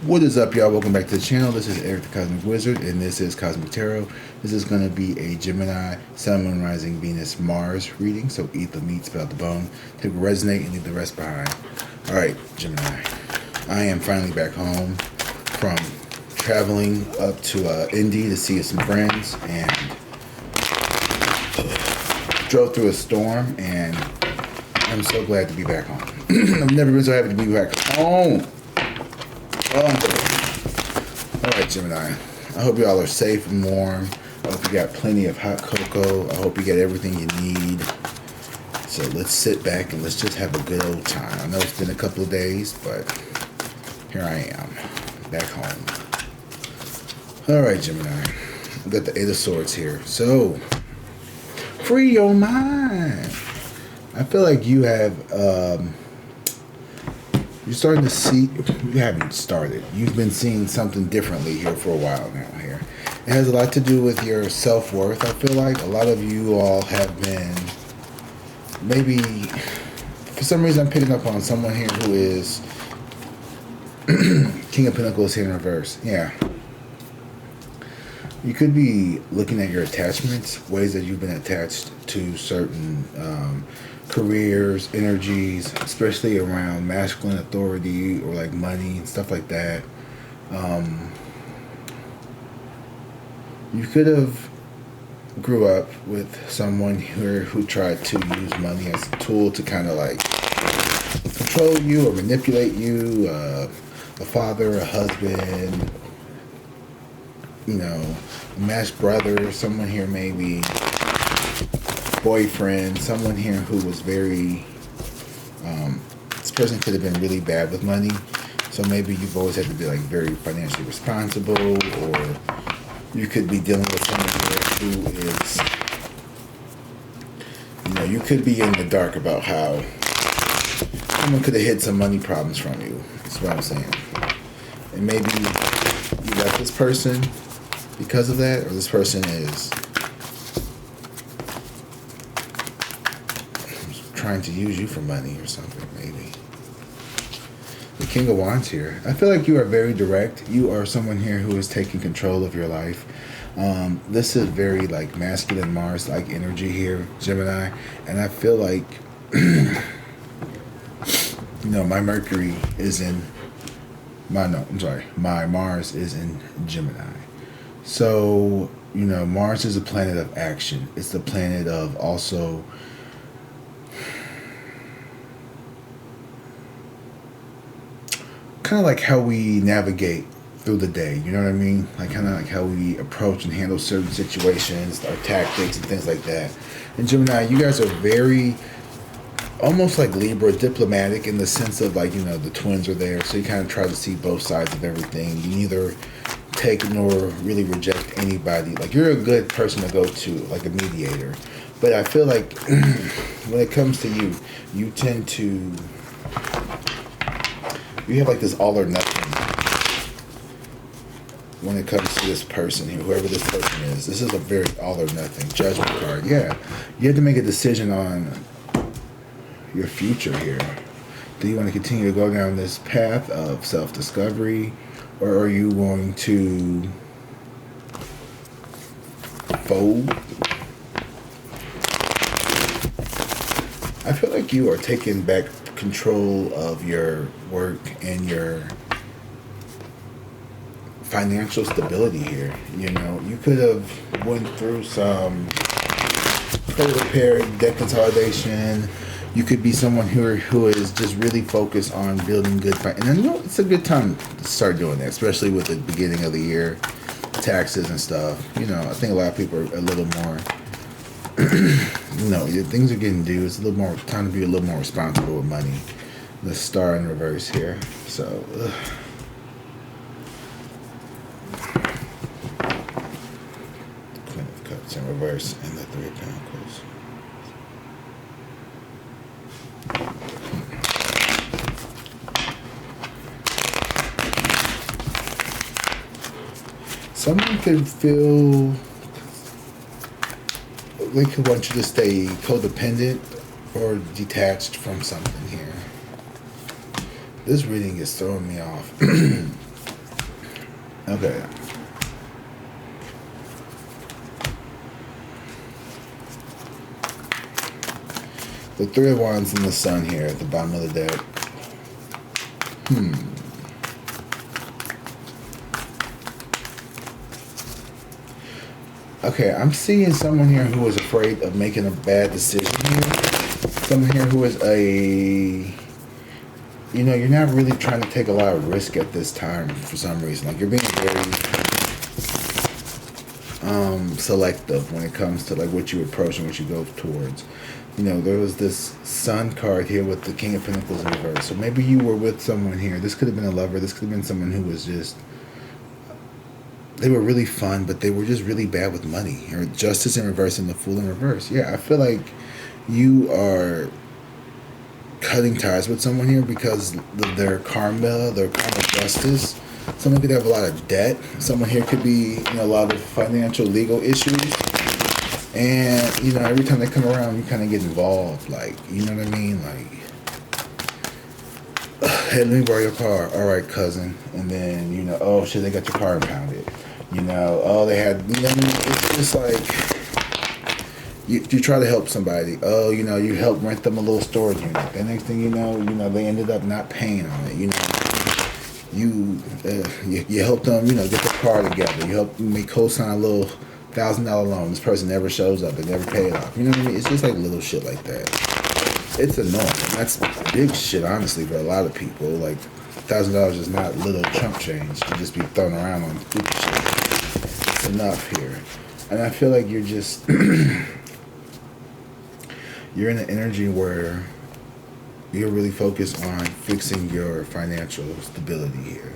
What is up, y'all? Welcome back to the channel. This is Eric the Cosmic Wizard, and this is Cosmic Tarot. This is going to be a Gemini, Sun, Moon, Rising, Venus, Mars reading. So eat the meat, spell the bone, take what resonate, and leave the rest behind. Alright, Gemini. I am finally back home from traveling up to Indy to see some friends, and drove through a storm, and I'm so glad to be back home. I've never been so happy to be back home. Alright, Gemini. I hope y'all are safe and warm. I hope you got plenty of hot cocoa. I hope you get everything you need. So let's sit back and let's just have a good old time. I know it's been a couple of days, but here I am, back home. Alright, Gemini. I've got the Eight of Swords here. So, free your mind. I feel like you have, you're starting to see, you haven't started. You've been seeing something differently here for a while now here. It has a lot to do with your self-worth, I feel like. A lot of you all have been, maybe, for some reason I'm picking up on someone here who is, King of Pentacles here in reverse. Yeah. You could be looking at your attachments, ways that you've been attached to certain careers, energies, especially around masculine authority or like money and stuff like that. You could have grew up with someone who tried to use money as a tool to kind of like control you or manipulate you, a father, a husband, you know, a matched brother, someone here maybe, boyfriend, someone here who was very, this person could have been really bad with money, so maybe you've always had to be like very financially responsible, or you could be dealing with someone here who is, you know, you could be in the dark about how someone could have hid some money problems from you. That's what I'm saying. And maybe you left this person because of that, or this person is trying to use you for money or something, maybe. The King of Wands here. I feel like you are very direct. You are someone here who is taking control of your life. This is very like masculine Mars-like energy here, Gemini. And I feel like, you know, my Mercury is in, my Mars is in Gemini. So, you know, Mars is a planet of action. It's the planet of also kind of like how we navigate through the day, you know what I mean? Like kind of like how we approach and handle certain situations, our tactics and things like that. And Gemini, you guys are very, almost like Libra, diplomatic in the sense of like, you know, the twins are there, so you kind of try to see both sides of everything. You neither take nor really reject anybody. Like you're a good person to go to, like a mediator. But I feel like when it comes to you, you tend to, you have like this all or nothing when it comes to this person here, whoever this person is. This is a very all or nothing judgment card. Yeah, you have to make a decision on your future here. Do you want to continue to go down this path of self-discovery, or are you going to fold? I feel like you are taking back control of your work and your financial stability here. You know, you could have went through some credit repair, debt consolidation. You could be someone who is just really focused on building good and you know, it's a good time to start doing that, especially with the beginning of the year, taxes and stuff. You know, I think a lot of people are a little more you know, things are getting due. It's a little more time to be a little more responsible with money. The Star in reverse here. So, Queen of Cups in reverse and the Three of Pentacles. Someone could feel they could want you to stay codependent or detached from something here. This reading is throwing me off. Okay. The Three of Wands and the Sun here at the bottom of the deck. Okay, I'm seeing someone here who is afraid of making a bad decision here. Someone here who is you're not really trying to take a lot of risk at this time for some reason. Like, you're being very selective when it comes to like what you approach and what you go towards. There was this Sun card here with the King of Pentacles in reverse. So maybe you were with someone here. This could have been a lover. This could have been someone who was just, they were really fun, but they were just really bad with money. Or Justice in reverse and the Fool in reverse. Yeah, I feel like you are cutting ties with someone here because their karma justice. Someone could have a lot of debt. Someone here could be a lot of financial, legal issues. And, every time they come around, you kind of get involved. Like, you know what I mean? Like, hey, let me borrow your car. All right, cousin. And then, oh, shit, they got your car impounded. Oh, they had, what I mean? It's just like, you try to help somebody. Oh, you help rent them a little storage unit. The next thing you know, they ended up not paying on it. You help them, get the car together. You help them co-sign a little $1,000 loan. This person never shows up. They never pay it off. You know what I mean? It's just like little shit like that. It's annoying. That's big shit, honestly, for a lot of people. Like, $1,000 is not little chump change to just be thrown around on stupid shit. It's enough here. And I feel like you're just you're in an energy where you're really focused on fixing your financial stability here.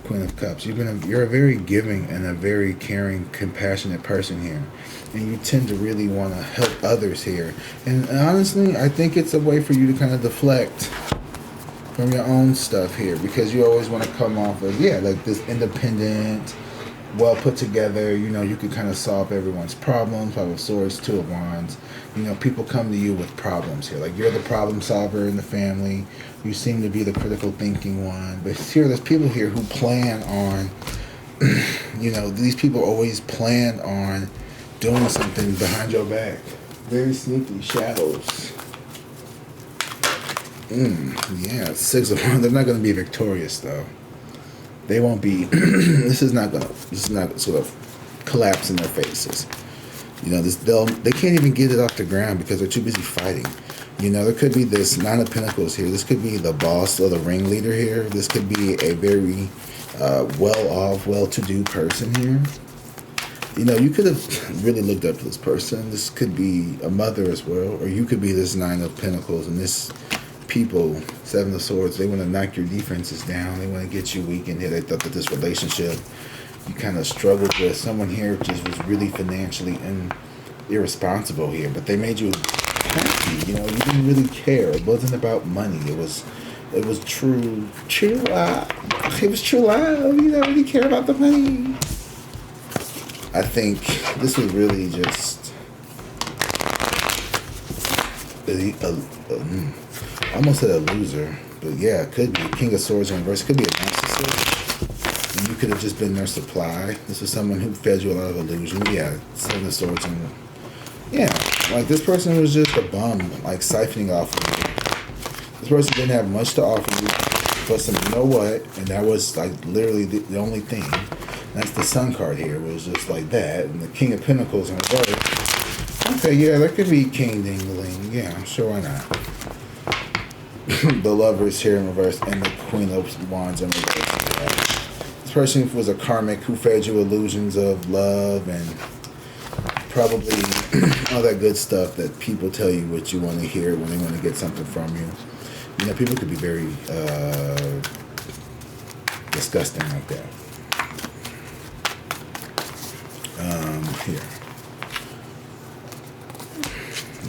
Queen of Cups. You're a very giving and a very caring, compassionate person here. And you tend to really want to help others here. And honestly, I think it's a way for you to kind of deflect from your own stuff here. Because you always want to come off as, like this independent, well put together, you could kind of solve everyone's problems. Five of Swords, Two of Wands. People come to you with problems here. Like, you're the problem solver in the family. You seem to be the critical thinking one. But there's people here who plan on, these people always plan on doing something behind your back. Very sneaky shadows. Six of Wands. They're not going to be victorious, though. They won't be. This is not sort of collapse in their faces. They can't even get it off the ground because they're too busy fighting. There could be this Nine of Pentacles here. This could be the boss or the ringleader here. This could be a very well-off, well-to-do person here. You could have really looked up to this person. This could be a mother as well, or you could be this Nine of Pentacles, and this people, Seven of Swords, they want to knock your defenses down. They want to get you weak in here. They thought that this relationship you kind of struggled with. Someone here just was really financially irresponsible here, but they made you happy. You didn't really care. It wasn't about money. It was true love. It was true love. You don't really care about the money. I think this was really just I almost said a loser, but yeah, it could be King of Swords in reverse. It could be a narcissist. And you could have just been their supply. This is someone who fed you a lot of illusion. Yeah, Seven of Swords and like this person was just a bum, like siphoning off of you. This person didn't have much to offer you, but and that was like literally the only thing. That's the Sun card here. It was just like that, and the King of Pentacles in reverse. Okay, yeah, that could be King Dingling. Yeah, sure, why not? The Lovers here in reverse, and the Queen of Wands in reverse. Yeah. This person was a karmic who fed you illusions of love and probably all that good stuff that people tell you what you want to hear when they want to get something from you. People could be very disgusting like that. Here.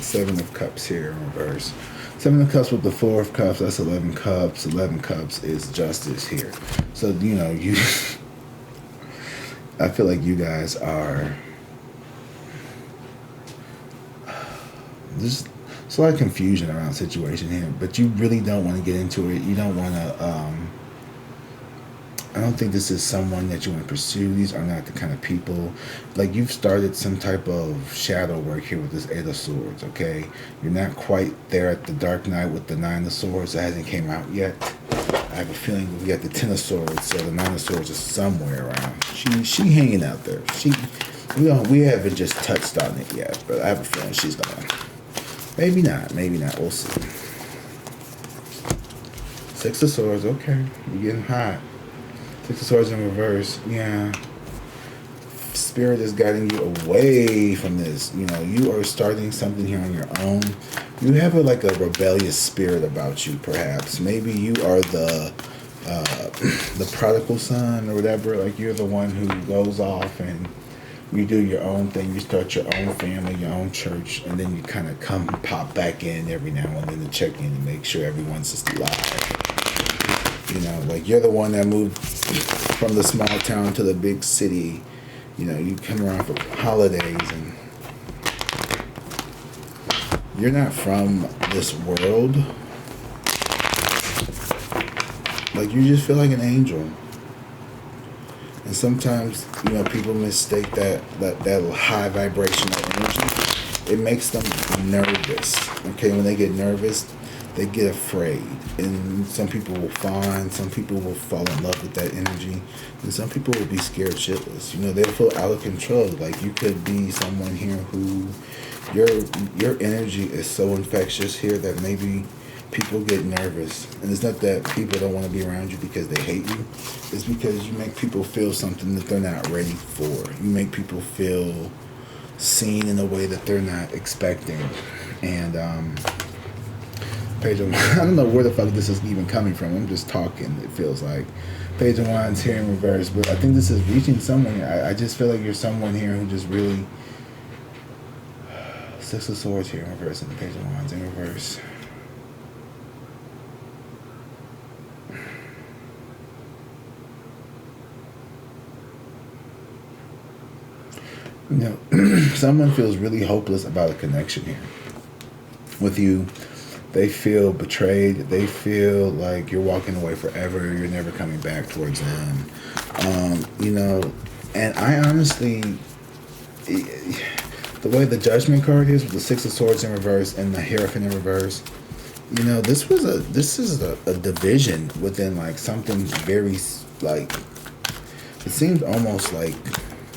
Seven of Cups here in reverse. Seven of Cups with the Four of Cups, that's 11 Cups. 11 Cups is justice here. So, I feel like you guys are, there's a lot of confusion around the situation here, but you really don't want to get into it. You don't want to, I don't think this is someone that you want to pursue. These are not the kind of people. Like, you've started some type of shadow work here with this Eight of Swords, okay? You're not quite there at the Dark Knight with the Nine of Swords. That hasn't came out yet. I have a feeling we got the Ten of Swords, so the Nine of Swords is somewhere around. She hanging out there. We haven't just touched on it yet, but I have a feeling she's gonna. Maybe not. We'll see. Six of Swords. Okay, you're getting hot. Six of Swords in reverse. Yeah. Spirit is guiding you away from this. You know, you are starting something here on your own. You have a rebellious spirit about you, perhaps. Maybe you are the prodigal son or whatever. Like, you're the one who goes off and you do your own thing. You start your own family, your own church, and then you kind of pop back in every now and then to check in and make sure everyone's just alive. You know, like, you're the one that moved from the small town to the big city. You know, you come around for holidays, and you're not from this world. Like, you just feel like an angel. And sometimes, you know, people mistake that high vibrational energy. It makes them nervous. Okay, when they get nervous, they get afraid. And some people will fawn, some people will fall in love with that energy, and some people will be scared shitless. You know, they'll feel out of control. Like, you could be someone here who your energy is so infectious here that maybe people get nervous. And it's not that people don't want to be around you because they hate you. It's because you make people feel something that they're not ready for. You make people feel seen in a way that they're not expecting. And Page of Wands, I don't know where the fuck this is even coming from. I'm just talking, it feels like. Page of Wands here in reverse. But I think this is reaching someone. I just feel like you're someone here who just really... Six of Swords here in reverse and the Page of Wands in reverse. You know, someone feels really hopeless about a connection here with you. They feel betrayed. They feel like you're walking away forever. You're never coming back towards them. You know, and I honestly, the way the Judgment card is with the Six of Swords in reverse and the Hierophant in reverse, you know, this is a division within, like, something very, like, it seems almost like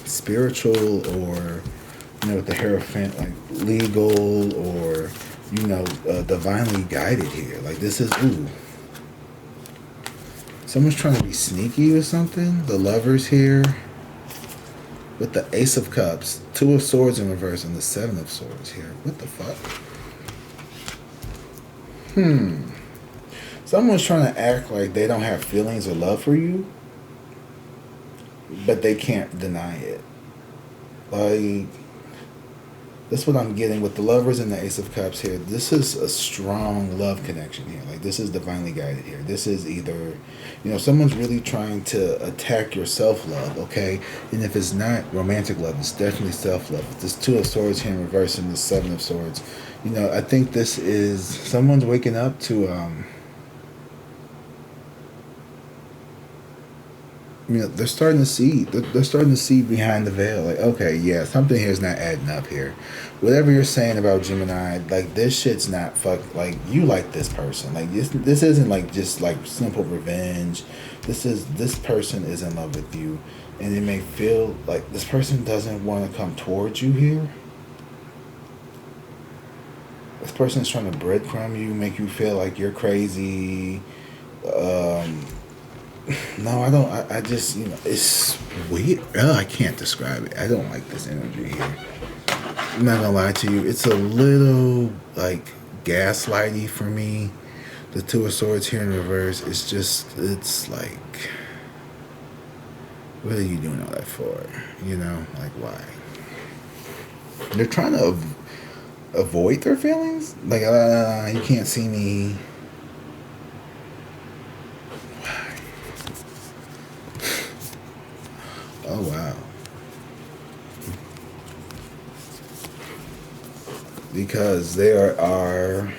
spiritual, or, you know, with the Hierophant, like legal, or, you know, divinely guided here. Like, this is, ooh, someone's trying to be sneaky or something. The Lovers here with the Ace of Cups, Two of Swords in reverse, and the Seven of Swords here. What the fuck? Someone's trying to act like they don't have feelings or love for you, but they can't deny it. Like, that's what I'm getting with the Lovers and the Ace of Cups here. This is a strong love connection here. Like, this is divinely guided here. This is either, you know, someone's really trying to attack your self-love, okay? And if it's not romantic love, it's definitely self-love. This Two of Swords here in reverse and the Seven of Swords. You know, I think this is someone's waking up to, you know, they're starting to see behind the veil. Like, okay, yeah, something here's not adding up here. Whatever you're saying about Gemini, like, this shit's not like, you like this person. Like, this isn't like just like simple revenge. This person is in love with you, and it may feel like this person doesn't want to come towards you here. This person is trying to breadcrumb you, make you feel like you're crazy. No, I don't. I just, you know, it's weird. I can't describe it. I don't like this energy here. I'm not gonna lie to you. It's a little, like, gaslighty for me. The Two of Swords here in reverse. It's like, what are you doing all that for? You know, like, why? They're trying to avoid their feelings. Like, you can't see me. Oh, wow. Because there are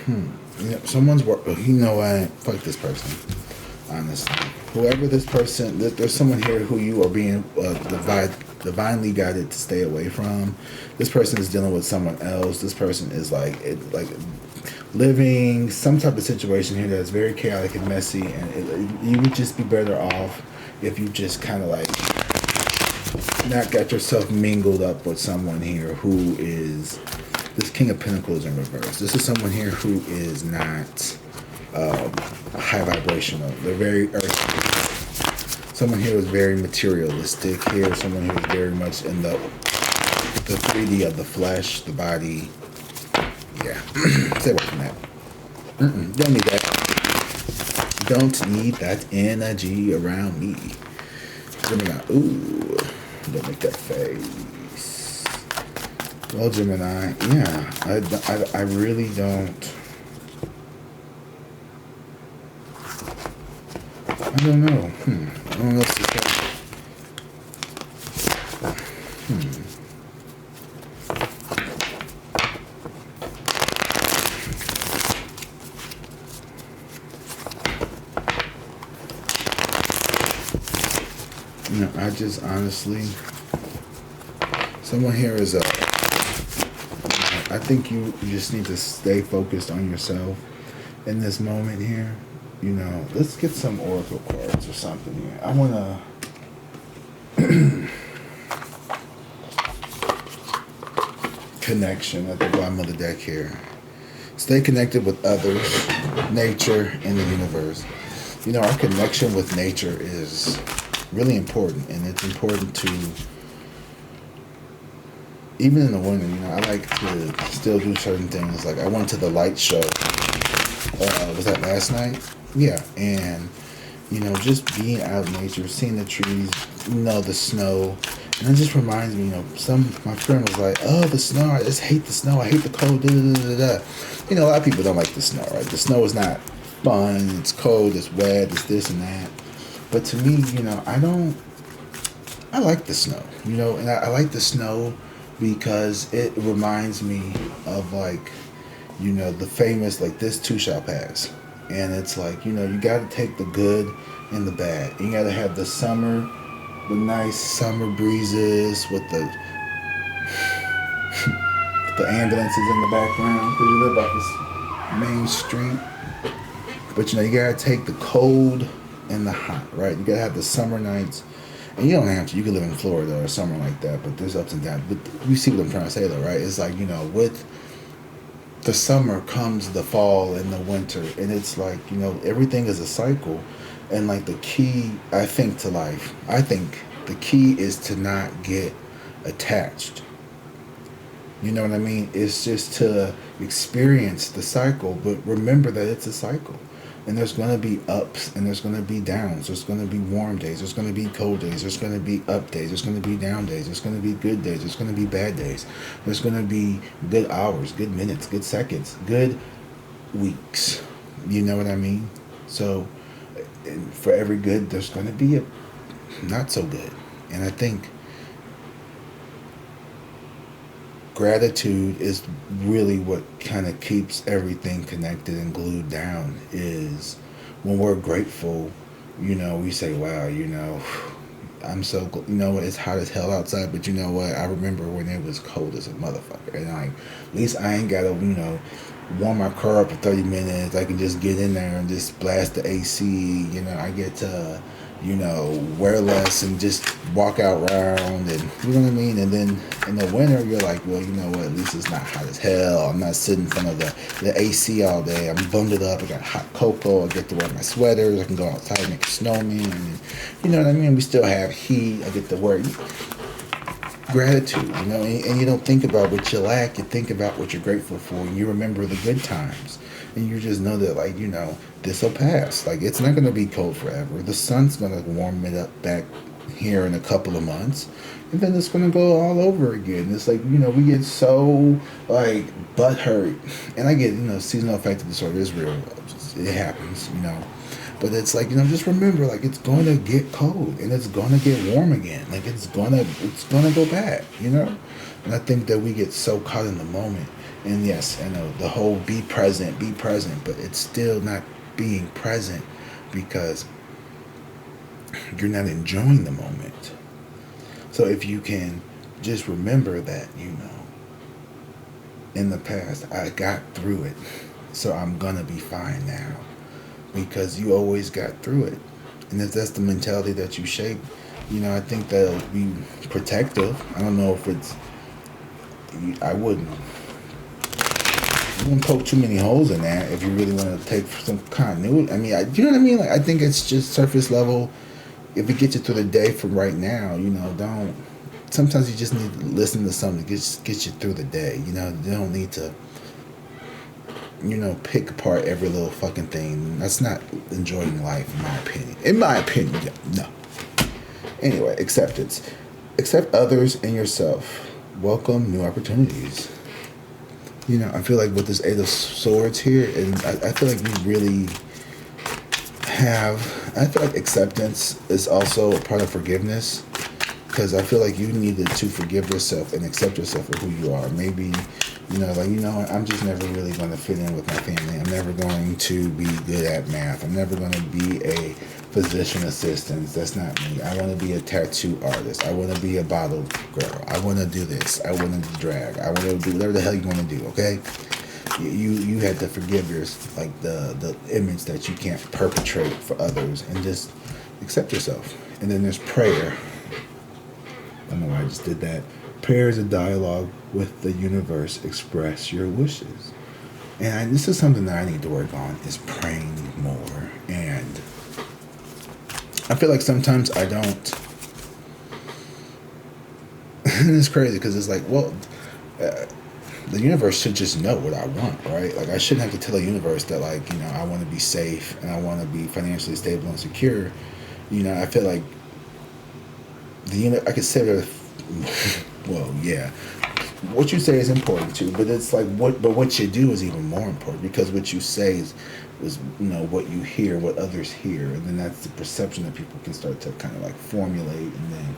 You know, someone's work. You know what? Fuck this person. Honestly, whoever this person, there's someone here who you are being divinely guided to stay away from. This person is dealing with someone else. This person is like living some type of situation here that's very chaotic and messy, and you would just be better off if you just kind of like not got yourself mingled up with someone here who is this King of Pentacles in reverse. This is someone here who is not high vibrational. They're very earthly. Someone here is very materialistic here. Someone here is very much in the 3D of the flesh, the body. Yeah. Stay away from that. Don't need that. Don't need that energy around me. Gemini. Ooh. Don't make that face. Well, Gemini. Yeah. I really don't. I don't know. I don't know what to say. You know, I just honestly, someone here is I think you just need to stay focused on yourself in this moment here. You know, let's get some oracle cards or something here. I want to connection at the bottom of the deck here. Stay connected with others, nature, and the universe. You know, our connection with nature is really important, and it's important to, even in the winter, you know, I like to still do certain things. Like I went to the light show. Was that last night? Yeah, and you know, just being out in nature, seeing the trees, you know, the snow, and it just reminds me, you know, my friend was like, "Oh, the snow! I just hate the snow. I hate the cold." Da, da, da, da, da. You know, a lot of people don't like the snow, right? The snow is not fun. It's cold. It's wet. It's this and that. But to me, you know, I like the snow. You know, and I like the snow because it reminds me of like, you know, the famous like "this too shall pass." And it's like, you know, you got to take the good and the bad. You got to have the summer, the nice summer breezes with the ambulances in the background because you live off this main street. But, you know, you got to take the cold and the hot, right? You got to have the summer nights. And you don't have to. You can live in Florida or somewhere like that. But there's ups and downs. But you see what I'm trying to say, though, right? It's like, you know, with the summer comes the fall and the winter, and it's like, you know, everything is a cycle. And like the key, I think, to life, I think the key is to not get attached. You know what I mean? It's just to experience the cycle, but remember that it's a cycle. And there's going to be ups and there's going to be downs. There's going to be warm days. There's going to be cold days. There's going to be up days. There's going to be down days. There's going to be good days. There's going to be bad days. There's going to be good hours, good minutes, good seconds, good weeks. You know what I mean? So for every good, there's going to be a not so good. And I think gratitude is really what kind of keeps everything connected and glued down. Is when we're grateful, you know, we say, wow, you know, I'm so, you know, it's hot as hell outside, but you know what, I remember when it was cold as a motherfucker, and like, at least I ain't gotta, you know, warm my car up for 30 minutes. I can just get in there and just blast the AC. You know, I get to, you know, wear less and just walk out around, and you know what I mean. And then in the winter, you're like, well, you know what? At least it's not hot as hell. I'm not sitting in front of the AC all day. I'm bundled up. I got hot cocoa. I get to wear my sweaters. I can go outside and make a snowman. And, you know what I mean? We still have heat. I get to wear gratitude, you know, and you don't think about what you lack. You think about what you're grateful for, and you remember the good times, and you just know that, like, you know, this will pass. Like, it's not going to be cold forever. The sun's going to warm it up back here in a couple of months, and then it's going to go all over again. It's like, you know, we get so, like, butthurt, and I get, you know, seasonal affective disorder is real. It happens, you know. But it's like, you know, just remember, like, it's going to get cold and it's going to get warm again. Like, it's going to go back, you know? And I think that we get so caught in the moment And yes, I know the whole be present, but it's still not being present because you're not enjoying the moment. So if you can just remember that, in the past, I got through it. So I'm going to be fine now because you always got through it. And if that's the mentality that you shape, I think that'll be protective. I don't know if it's, I wouldn't poke too many holes in that if you really want to take some continuity. I mean, you know what I mean? Like, I think it's just surface level. If it gets you through the day from right now, don't. Sometimes you just need to listen to something that gets you through the day. You don't need to, pick apart every little fucking thing. That's not enjoying life, in my opinion. In my opinion, no. Anyway, acceptance. Accept others and yourself. Welcome new opportunities. I feel like with this Eight of Swords here, and I feel like we really I feel like acceptance is also a part of forgiveness, because I feel like you needed to forgive yourself and accept yourself for who you are. Maybe, I'm just never really going to fit in with my family. I'm never going to be good at math. I'm never going to be a physician assistant. That's not me. I want to be a tattoo artist. I want to be a bottle girl. I want to do this. I want to drag. I want to do whatever the hell you want to do, okay? You had to forgive the image that you can't perpetrate for others, and just accept yourself. And then there's prayer. I don't know why I just did that. Prayer is a dialogue with the universe. Express your wishes. And this is something that I need to work on, is praying more. And I feel like sometimes I don't. And it's crazy because it's like, well, the universe should just know what I want, right? Like, I shouldn't have to tell the universe that, I want to be safe and I want to be financially stable and secure. I feel like I could say that, well, yeah, what you say is important too, but it's like what you do is even more important, because what you say is what you hear, what others hear, and then that's the perception that people can start to kind of formulate, and then,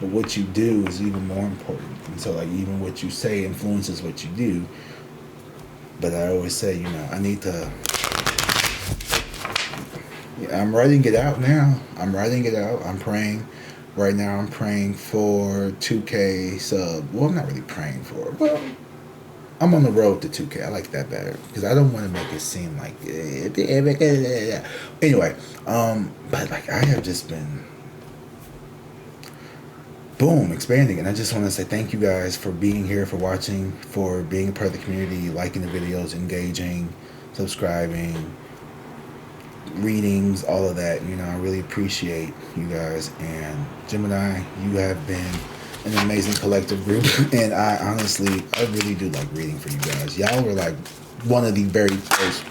but what you do is even more important. And so even what you say influences what you do. But I always say, I need to. Yeah, I'm writing it out now. I'm praying. Right now, I'm praying for 2K sub. Well, I'm not really praying for it. Well, I'm on the road to 2K. I like that better because I don't want to make it seem like. Anyway, but I have just been, boom, expanding, and I just want to say thank you guys for being here, for watching, for being a part of the community, liking the videos, engaging, subscribing, readings, all of that. I really appreciate you guys. And Gemini, you have been an amazing collective group, and I really do like reading for you guys. Y'all were one of the very first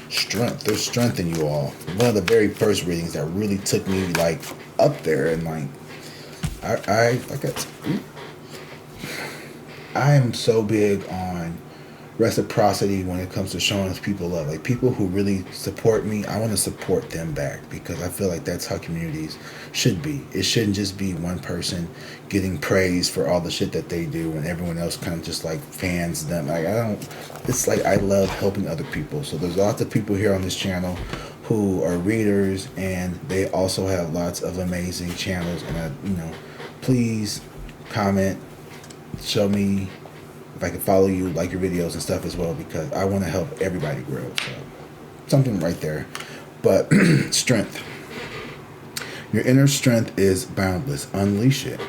strength. There's strength in you all. One of the very first readings that really took me up there, and I am so big on reciprocity when it comes to showing people love. People who really support me, I want to support them back, because I feel like that's how communities should be. It shouldn't just be one person getting praise for all the shit that they do and everyone else kind of just fans them. I love helping other people. So there's lots of people here on this channel who are readers, and they also have lots of amazing channels. And please comment, show me if I can follow you, like your videos and stuff as well, because I want to help everybody grow. So something right there. But strength. Your inner strength is boundless. Unleash it.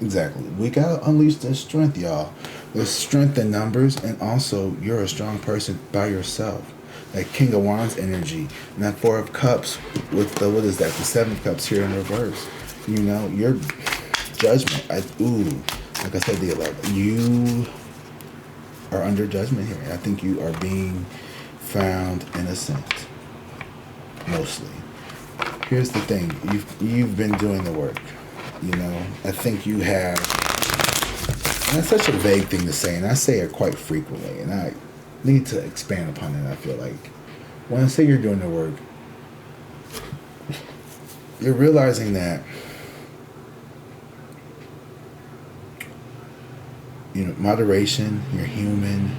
Exactly. We gotta unleash this strength, y'all. There's strength in numbers, and also you're a strong person by yourself. That King of Wands energy, and that Four of Cups with the the Seven of Cups here in reverse. Your judgment. Like I said, the 11. You are under judgment here. I think you are being found innocent, mostly. Here's the thing: you've been doing the work. I think you have. And that's such a vague thing to say, and I say it quite frequently, and I need to expand upon it. I feel like when I say you're doing the work, you're realizing that You know, moderation, you're human.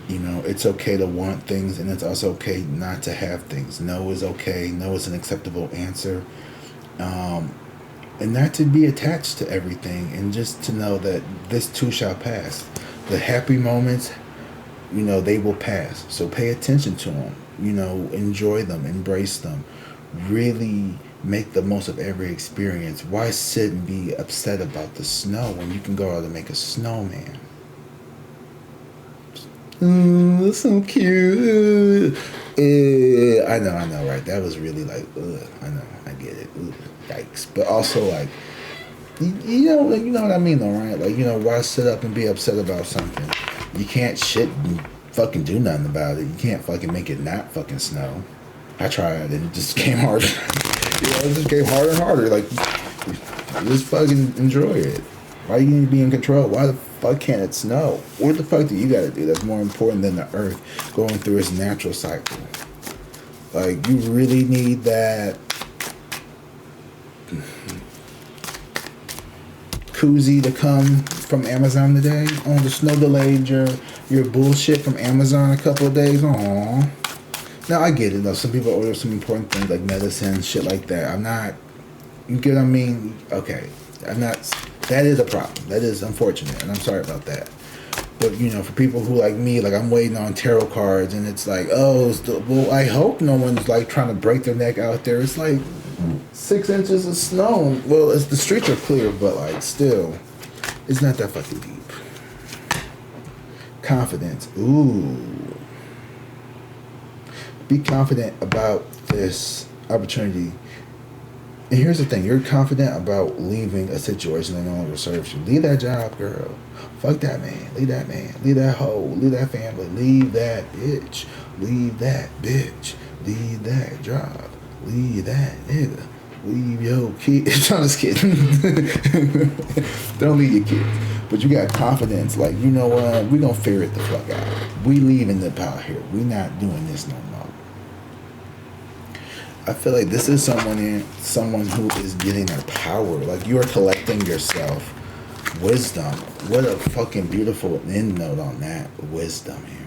You know, it's okay to want things, and it's also okay not to have things. No is okay. No is an acceptable answer. And not to be attached to everything, and just to know that this too shall pass. The happy moments, you know, they will pass. So pay attention to them. You know, enjoy them, embrace them. Really make the most of every experience. Why sit and be upset about the snow when you can go out and make a snowman? That's so cute. I know, right? That was really like, I know, I get it. Yikes. But also, like, you know what I mean, though, right? Like, you know, why sit up and be upset about something? You can't shit and fucking do nothing about it. You can't fucking make it not fucking snow. I tried, and it just came harder. It just came harder and harder. Like, just fucking enjoy it. Why you need to be in control? Why the fuck can't it snow? What the fuck do you gotta do that's more important than the earth going through its natural cycle? Like, you really need that koozie to come from Amazon today? Oh, the snow delayed your bullshit from Amazon a couple of days? Aww. Now, I get it, though. Some people order some important things like medicine, shit like that. I'm not... You get what I mean? Okay. I'm not... That is a problem. That is unfortunate, and I'm sorry about that. But, you know, for people who like me, like, I'm waiting on tarot cards, and it's like, oh, well, I hope no one's, like, trying to break their neck out there. It's like 6 inches of snow. Well, the streets are clear, but, like, still, it's not that fucking deep. Confidence. Ooh. Be confident about this opportunity. And here's the thing. You're confident about leaving a situation that no longer serves you. Leave that job, girl. Fuck that man. Leave that man. Leave that hoe. Leave that family. Leave that bitch. Leave that bitch. Leave that job. Leave that nigga. Leave your kids. I'm just kidding. Don't leave your kids. But you got confidence. Like, you know what? We gonna figure it the fuck out. We leaving the out here. We not doing this no more. I feel like this is someone who is getting their power. Like, you are collecting yourself. Wisdom. What a fucking beautiful end note on that. Wisdom here.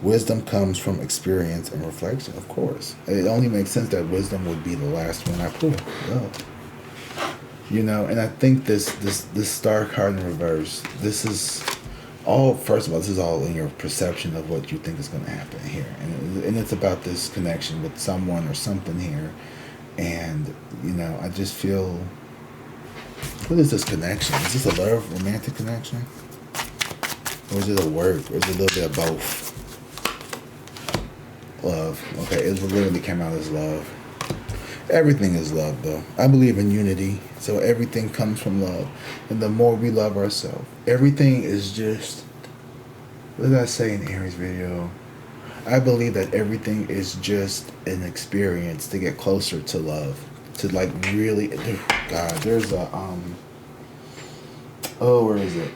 Wisdom comes from experience and reflection, of course. It only makes sense that wisdom would be the last one I pull. Oh. You know, and I think this star card in reverse, this is all, first of all, this is all in your perception of what you think is going to happen here. And it's about this connection with someone or something here. And, you know, I just feel, what is this connection? Is this a love, romantic connection? Or is it a work? Or is it a little bit of both? Love. Okay, it literally came out as love. Everything is love, though. I believe in unity, so everything comes from love. And the more we love ourselves, everything is just... What did I say in Aries' video? I believe that everything is just an experience to get closer to love. To, like, really... God, there's a... Oh, where is it?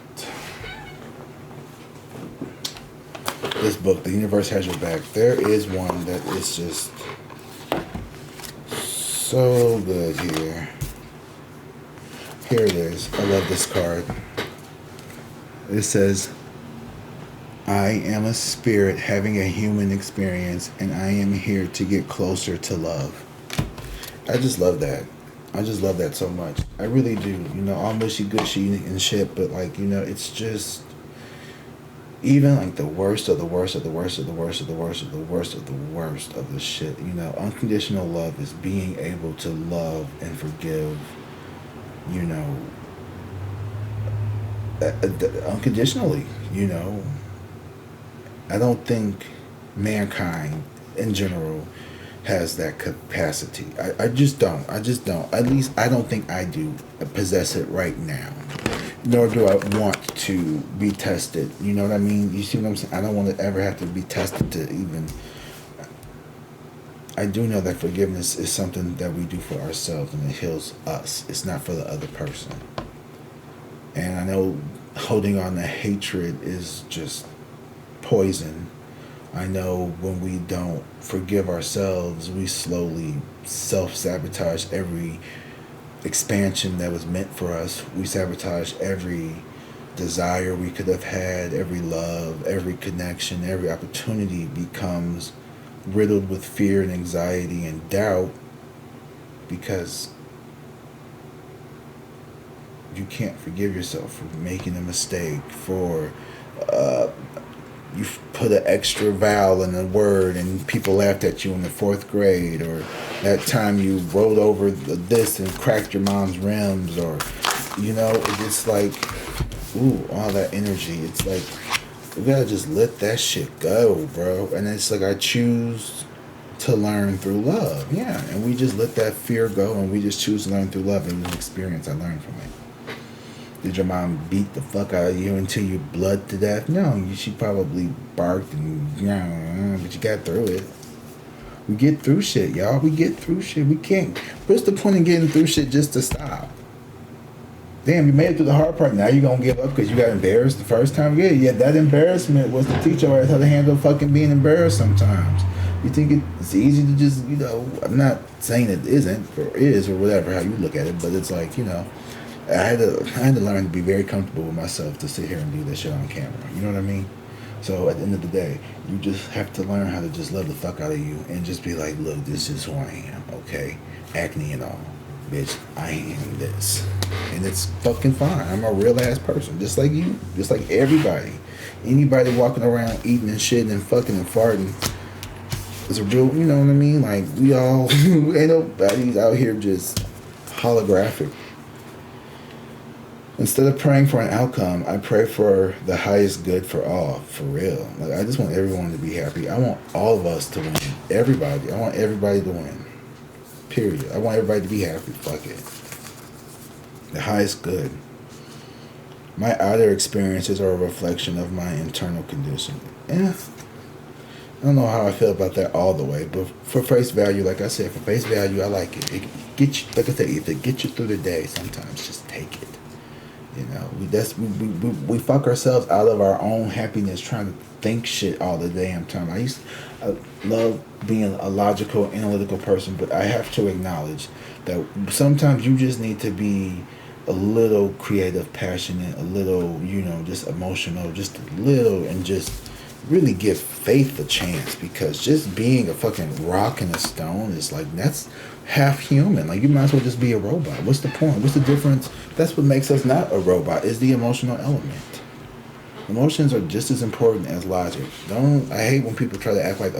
This book, The Universe Has Your Back. There is one that is just... so good here. Here it is. I love this card. It says, I am a spirit having a human experience, and I am here to get closer to love. I just love that. I just love that so much. I really do. You know, all mushy-gushy and shit, but, like, you know, it's just... Even, like, the worst of the worst of the worst of the worst of the worst of the worst of the worst of the shit, you know, unconditional love is being able to love and forgive, you know, unconditionally, you know. I don't think mankind in general has that capacity. I just don't. At least I don't think I do possess it right now. Nor do I want to be tested. You know what I mean? You see what I'm saying? I don't want to ever have to be tested to even... I do know that forgiveness is something that we do for ourselves, and it heals us. It's not for the other person. And I know holding on to hatred is just poison. I know when we don't forgive ourselves, we slowly self-sabotage every expansion that was meant for us. We sabotage every desire we could have had, every love, every connection, every opportunity becomes riddled with fear and anxiety and doubt because you can't forgive yourself for making a mistake, for you put an extra vowel in a word and people laughed at you in the 4th grade, or that time you rolled over this and cracked your mom's rims, or it's like, ooh, all that energy. It's like we gotta just let that shit go, bro. And it's like I choose to learn through love. Yeah, and we just let that fear go and we just choose to learn through love. And the experience I learned from it. Did your mom beat the fuck out of you until you bled to death? No, she probably barked and but you got through it. We get through shit, y'all. We get through shit. We can't. What's the point of getting through shit just to stop? Damn, you made it through the hard part. Now you're gonna give up because you got embarrassed the first time? Yeah, that embarrassment was to teach us how to handle fucking being embarrassed sometimes. You think it's easy to just, I'm not saying it isn't or is or whatever, how you look at it, but it's like, I had to learn to be very comfortable with myself to sit here and do this shit on camera. You know what I mean? So at the end of the day, you just have to learn how to just love the fuck out of you and just be like, look, this is who I am, okay? Acne and all. Bitch, I am this. And it's fucking fine. I'm a real ass person. Just like you. Just like everybody. Anybody walking around eating and shitting and fucking and farting is a real, you know what I mean? Like, we all, ain't nobody's out here just holographic. Instead of praying for an outcome, I pray for the highest good for all, for real. Like, I just want everyone to be happy. I want all of us to win. Everybody. I want everybody to win. Period. I want everybody to be happy. Fuck it. The highest good. My outer experiences are a reflection of my internal condition. Yeah. I don't know how I feel about that all the way, but for face value, like I said, for face value, I like it. It gets you, like I said, if it gets you through the day, sometimes just take it. We fuck ourselves out of our own happiness trying to think shit all the damn time. I love being a logical, analytical person, but I have to acknowledge that sometimes you just need to be a little creative, passionate, a little, just emotional, just a little, and just really give faith a chance, because just being a fucking rock and a stone is like, that's half human. Like, you might as well just be a robot. What's the point? What's the difference? That's what makes us not a robot, is the emotional element. Emotions are just as important as logic. I hate when people try to act like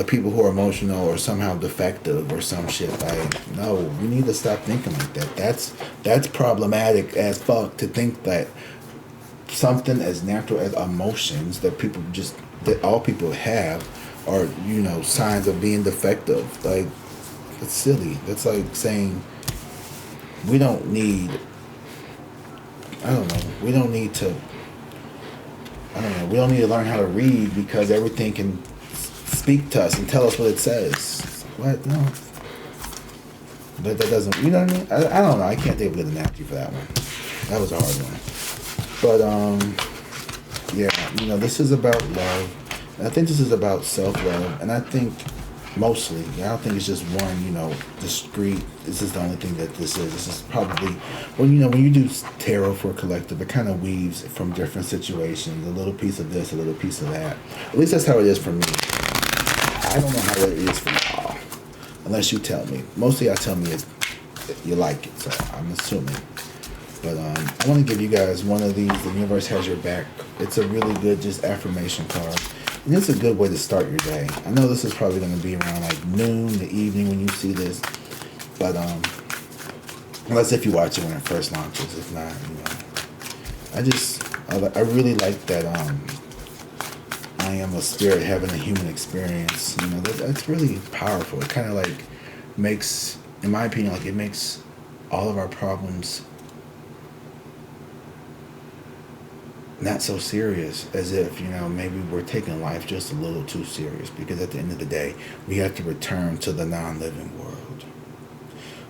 people who are emotional or somehow defective or some shit. Like, no, we need to stop thinking like that. That's problematic as fuck, to think that something as natural as emotions that all people have are, signs of being defective. Like, it's silly. That's like saying we don't need to learn how to read because everything can speak to us and tell us what it says. What? No. But that doesn't, you know what I mean? I don't know. I can't think of a good analogy for that one. That was a hard one. But, yeah, this is about love. And I think this is about self-love. And I think mostly, I don't think it's just one, discrete, this is the only thing that this is. This is probably, when you do tarot for a collective, it kind of weaves from different situations, a little piece of this, a little piece of that. At least that's how it is for me. I don't know how it is for y'all, unless you tell me. Mostly I tell me you like it, so I'm assuming. But I want to give you guys one of these, The Universe Has Your Back. It's a really good just affirmation card. And it's a good way to start your day. I know this is probably going to be around like noon, the evening when you see this. But unless if you watch it when it first launches. If not, I really like that I am a spirit having a human experience. That's really powerful. It kind of like makes, in my opinion, like it makes all of our problems not so serious, as if, maybe we're taking life just a little too serious, because at the end of the day, we have to return to the non-living world.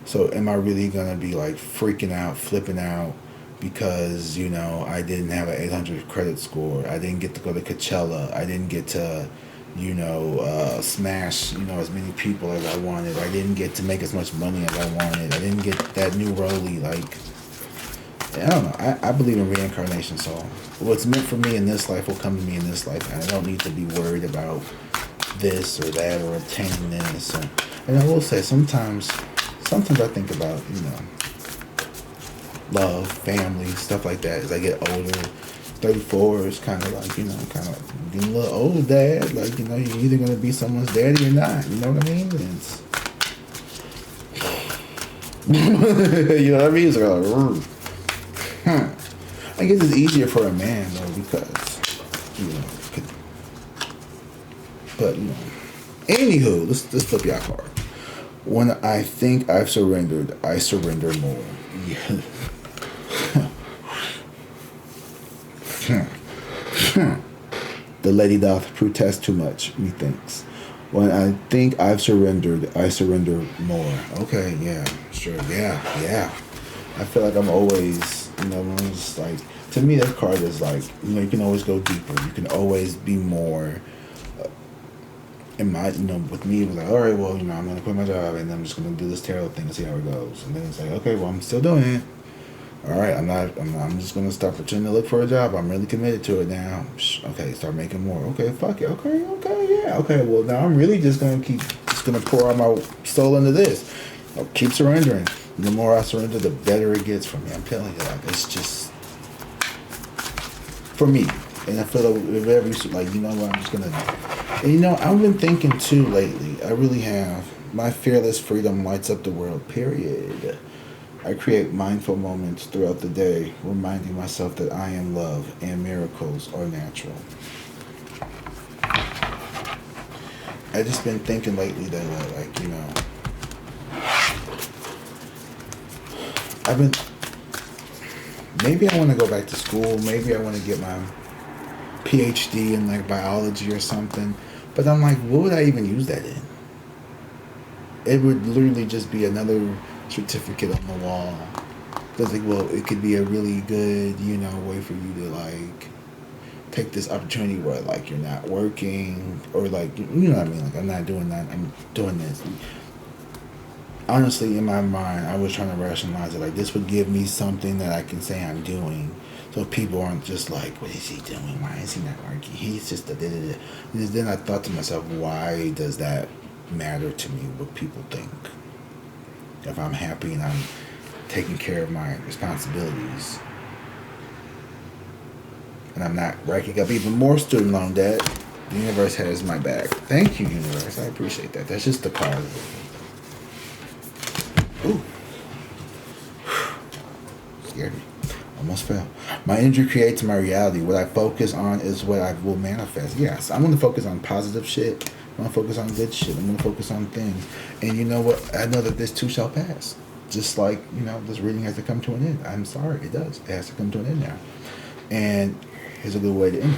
So am I really going to be like freaking out, flipping out, because, I didn't have an 800 credit score, I didn't get to go to Coachella, I didn't get to, smash, as many people as I wanted, I didn't get to make as much money as I wanted, I didn't get that new rollie, like, I don't know. I believe in reincarnation, so what's meant for me in this life will come to me in this life, and I don't need to be worried about this or that or obtaining this. And I will say, sometimes I think about, love, family, stuff like that. As I get older, 34 is kind of like, kind of getting a little old, dad. Like, you're either going to be someone's daddy or not. You know what I mean? You know what I mean? It's like, I guess it's easier for a man, though, because, but, anywho, let's flip your card. When I think I've surrendered, I surrender more. Yeah. The lady doth protest too much, methinks. When I think I've surrendered, I surrender more. Okay, yeah, sure, yeah. I feel like I'm always, when it's like, to me that card is like, you can always go deeper. You can always be more. In my, with me, it was like, all right, well, I'm going to quit my job and I'm just going to do this tarot thing and see how it goes. And then it's like, okay, well, I'm still doing it. All right, I'm just going to start pretending to look for a job. I'm really committed to it now. Okay, start making more. Okay, fuck it. Okay, yeah. Okay, well, now I'm really just going to pour out my soul into this. I'll keep surrendering. The more I surrender, the better it gets for me. I'm telling you, like, it's just, for me. And I feel like if ever, like, what, I'm just going to, and I've been thinking too lately, I really have, my fearless freedom lights up the world, period. I create mindful moments throughout the day, reminding myself that I am love and miracles are natural. I just been thinking lately that, like, maybe I want to go back to school, maybe I want to get my PhD in like biology or something, but I'm like, what would I even use that in? It would literally just be another certificate on the wall. Because like, well, it could be a really good, way for you to like take this opportunity where like you're not working or like, you know what I mean? Like, I'm not doing that, I'm doing this. Honestly, in my mind, I was trying to rationalize it. Like, this would give me something that I can say I'm doing. So people aren't just like, what is he doing? Why is he not working? He's just a da-da-da. And then I thought to myself, why does that matter to me, what people think? If I'm happy and I'm taking care of my responsibilities and I'm not racking up even more student loan debt, the universe has my back. Thank you, universe. I appreciate that. That's just the card. Ooh. Scared me. Almost fell. My energy creates my reality. What I focus on is what I will manifest. Yes, I'm going to focus on positive shit. I'm going to focus on good shit. I'm going to focus on things. And you know what? I know that this too shall pass. Just like, this reading has to come to an end. I'm sorry, it does. It has to come to an end now. And here's a good way to end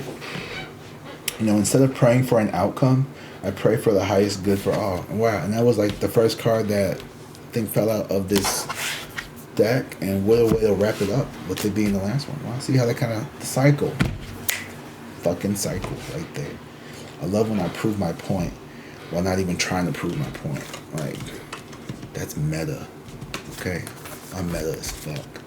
it. Instead of praying for an outcome, I pray for the highest good for all. And wow. And that was like the first card that I think fell out of this deck, and what a way to wrap it up with it being the last one. Wow, see how that kind of cycle, fucking cycle right there. I love when I prove my point while not even trying to prove my point. Like, that's meta. Okay, I'm meta as fuck.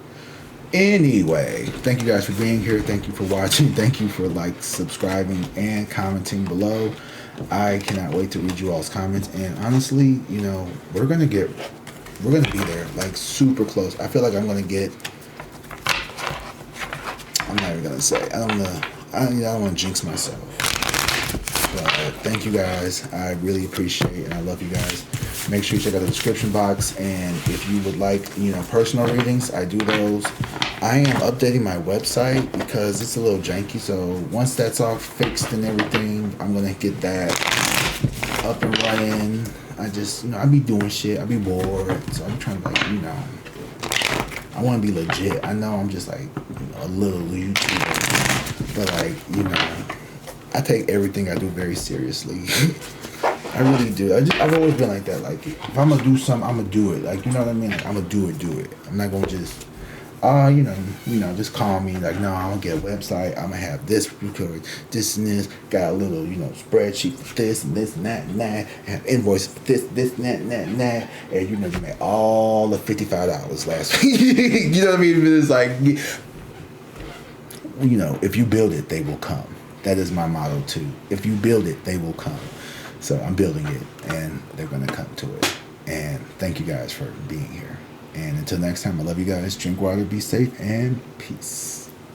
Anyway, thank you guys for being here. Thank you for watching. Thank you for subscribing and commenting below. I cannot wait to read you all's comments. And honestly, we're gonna be there, like, super close. I feel like I'm not even gonna say. I don't want to jinx myself. But thank you guys. I really appreciate it, and I love you guys. Make sure you check out the description box, and if you would like, personal readings, I do those. I am updating my website because it's a little janky, so once that's all fixed and everything, I'm gonna get that up and running. I just, I be doing shit. I be bored. So I'm trying to, I want to be legit. I know I'm just like, a little YouTuber. But I take everything I do very seriously. I really do. I've always been like that. Like, if I'm going to do something, I'm going to do it. Like, you know what I mean? Like, I'm going to do it. I'm not going to just, oh, just call me. Like, no, I'm gonna get a website. I'm gonna have this record, this and this. Got a little, spreadsheet for this and this and that and that. Have invoices for this, and that and that and that. And you made all of $55 last week. You know what I mean? It's like, if you build it, they will come. That is my motto too. If you build it, they will come. So I'm building it, and they're gonna come to it. And thank you guys for being here. And until next time, I love you guys. Drink water, be safe, and peace.